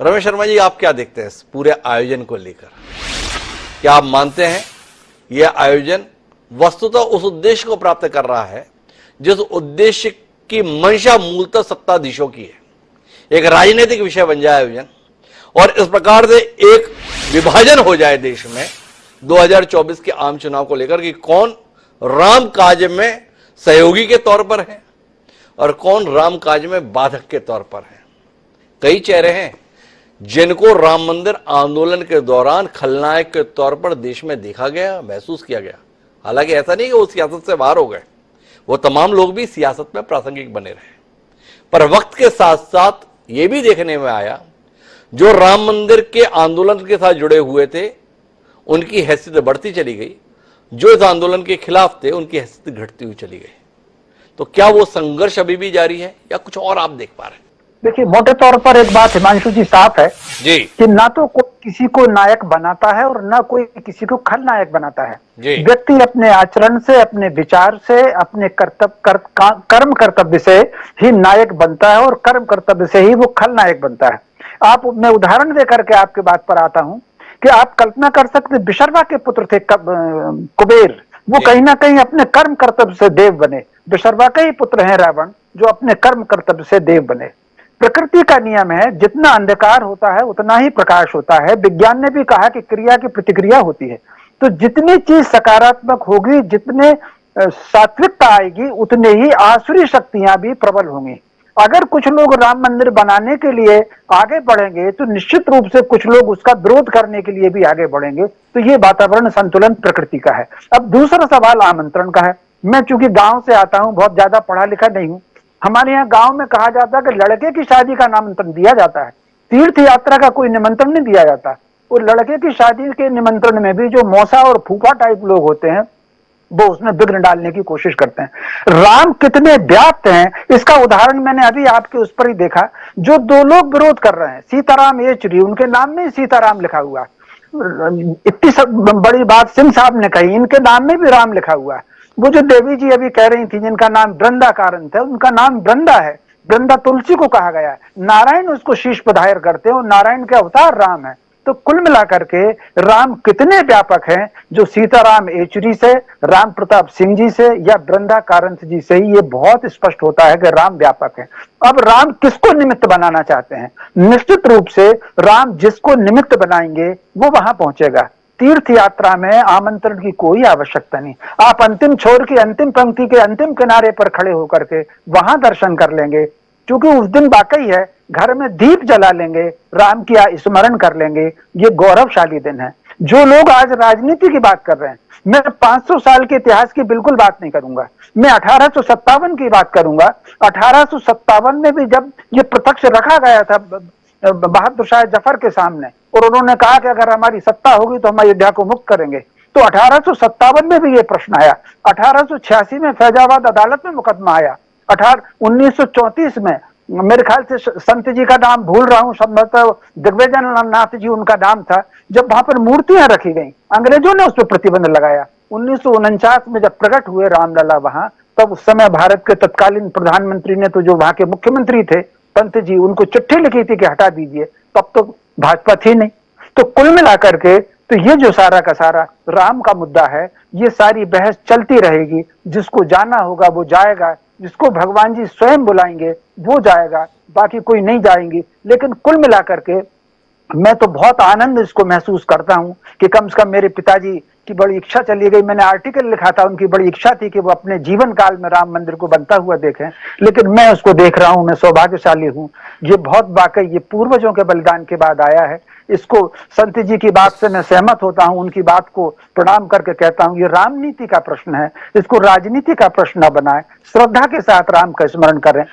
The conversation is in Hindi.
रमेश शर्मा जी, आप क्या देखते हैं इस पूरे आयोजन को लेकर? क्या आप मानते हैं यह आयोजन वस्तुतः उस उद्देश्य को प्राप्त कर रहा है जिस उद्देश्य की मंशा मूलतः सत्ताधीशों की है? एक राजनीतिक विषय बन जाए आयोजन और इस प्रकार से एक विभाजन हो जाए देश में 2024 के आम चुनाव को लेकर कि कौन राम काज में सहयोगी के तौर पर है और कौन राम काज में बाधक के तौर पर है। कई चेहरे हैं जिनको राम मंदिर आंदोलन के दौरान खलनायक के तौर पर देश में देखा गया, महसूस किया गया। हालांकि ऐसा नहीं कि वो सियासत से बाहर हो गए, वो तमाम लोग भी सियासत में प्रासंगिक बने रहे, पर वक्त के साथ साथ ये भी देखने में आया जो राम मंदिर के आंदोलन के साथ जुड़े हुए थे उनकी हैसियत बढ़ती चली गई, जो इस आंदोलन के खिलाफ थे उनकी हैसियत घटती हुई चली गई। तो क्या वो संघर्ष अभी भी जारी है या कुछ और आप देख पा रहे हैं? देखिए, मोटे तौर पर एक बात हिमांशु जी साफ है जी कि ना तो कोई किसी को नायक बनाता है और ना कोई किसी को खलनायक बनाता है। व्यक्ति अपने आचरण से, अपने विचार से, अपने कर्म कर्तव्य से ही नायक बनता है और कर्म कर्तव्य से ही वो खलनायक बनता है। मैं उदाहरण देकर के आपके बात पर आता हूं कि आप कल्पना कर सकते, बिशर्वा के पुत्र थे कुबेर, वो कहीं ना कहीं अपने कर्म कर्तव्य से देव बने। बिशर्वा का ही पुत्र है रावण, जो अपने कर्म कर्तव्य से देव बने। प्रकृति का नियम है, जितना अंधकार होता है उतना ही प्रकाश होता है। विज्ञान ने भी कहा कि क्रिया की प्रतिक्रिया होती है। तो जितनी चीज सकारात्मक होगी, जितने सात्विकता आएगी, उतने ही आसुरी शक्तियां भी प्रबल होंगी। अगर कुछ लोग राम मंदिर बनाने के लिए आगे बढ़ेंगे तो निश्चित रूप से कुछ लोग उसका विरोध करने के लिए भी आगे बढ़ेंगे। तो ये वातावरण संतुलन प्रकृति का है। अब दूसरा सवाल आमंत्रण का है। मैं चूंकि गांव से आता हूं, बहुत ज्यादा पढ़ा लिखा नहीं हूं। हमारे यहाँ गांव में कहा जाता है कि लड़के की शादी का निमंत्रण दिया जाता है, तीर्थ यात्रा का कोई निमंत्रण नहीं दिया जाता। और लड़के की शादी के निमंत्रण में भी जो मौसा और फूफा टाइप लोग होते हैं वो उसमें विघ्न डालने की कोशिश करते हैं। राम कितने व्याप्त हैं इसका उदाहरण मैंने अभी आपके उस पर ही देखा। जो दो लोग विरोध कर रहे हैं, सीताराम येचुरी, उनके नाम में सीताराम लिखा हुआ। इतनी बड़ी बात सिंह साहब ने कही, इनके नाम में भी राम लिखा हुआ है। वो जो देवी जी अभी कह रही थी जिनका नाम वृंदा कारण था, उनका नाम वृंदा है। वृंदा तुलसी को कहा गया है। नारायण उसको शीश पधायर करते हैं और नारायण के अवतार राम है। तो कुल मिलाकर के राम कितने व्यापक हैं, जो सीताराम येचुरी से, राम प्रताप सिंह जी से या वृंदा कारंत जी से ही ये बहुत स्पष्ट होता है कि राम व्यापक है। अब राम किसको निमित्त बनाना चाहते हैं? निश्चित रूप से राम जिसको निमित्त बनाएंगे वो वहां पहुंचेगा। तीर्थ यात्रा में आमंत्रण की कोई आवश्यकता नहीं। आप अंतिम छोर की अंतिम पंक्ति के अंतिम किनारे पर खड़े होकर के वहां दर्शन कर लेंगे, क्योंकि उस दिन वाकई है, घर में दीप जला लेंगे, राम की स्मरण कर लेंगे। ये गौरवशाली दिन है। जो लोग आज राजनीति की बात कर रहे हैं, मैं 500 साल के इतिहास की बिल्कुल बात नहीं करूंगा, मैं 1857 की बात करूंगा। 1857 में भी जब ये प्रत्यक्ष रखा गया था बहादुर शाह जफर के सामने, और उन्होंने कहा कि अगर हमारी सत्ता होगी तो हम अयोध्या को मुक्त करेंगे, तो 1857 में भी ये प्रश्न आया। 1886 में फैजाबाद अदालत में मुकदमा आया। 1934 में मेरे ख्याल से संत जी का नाम भूल रहा हूं, संभवतः दिग्विजय नाथ जी उनका नाम था, जब वहां पर मूर्तियां रखी गई, अंग्रेजों ने उस पर प्रतिबंध लगाया। 1949 में जब प्रकट हुए रामलला वहां, तब उस समय भारत के तत्कालीन प्रधानमंत्री ने, तो जो वहां के मुख्यमंत्री थे पंत जी, उनको चिट्ठी लिखी थी कि हटा दीजिए। तब तो भाजपा थी नहीं। तो कुल मिलाकर के तो ये जो सारा का सारा राम का मुद्दा है, ये सारी बहस चलती रहेगी। जिसको जाना होगा वो जाएगा, जिसको भगवान जी स्वयं बुलाएंगे वो जाएगा, बाकी कोई नहीं जाएंगी। लेकिन कुल मिलाकर के मैं तो बहुत आनंद इसको महसूस करता हूं कि कम से कम मेरे पिताजी की बड़ी इच्छा चली गई। मैंने आर्टिकल लिखा था, उनकी बड़ी इच्छा थी कि वो अपने जीवन काल में राम मंदिर को बनता हुआ देखें, लेकिन मैं उसको देख रहा हूं। मैं सौभाग्यशाली हूं। ये बहुत वाकई ये पूर्वजों के बलिदान के बाद आया है। इसको संत जी की बात से मैं सहमत होता हूं, उनकी बात को प्रणाम करके कहता हूं ये रामनीति का प्रश्न है, इसको राजनीति का प्रश्न न बनाए। श्रद्धा के साथ राम का स्मरण करें।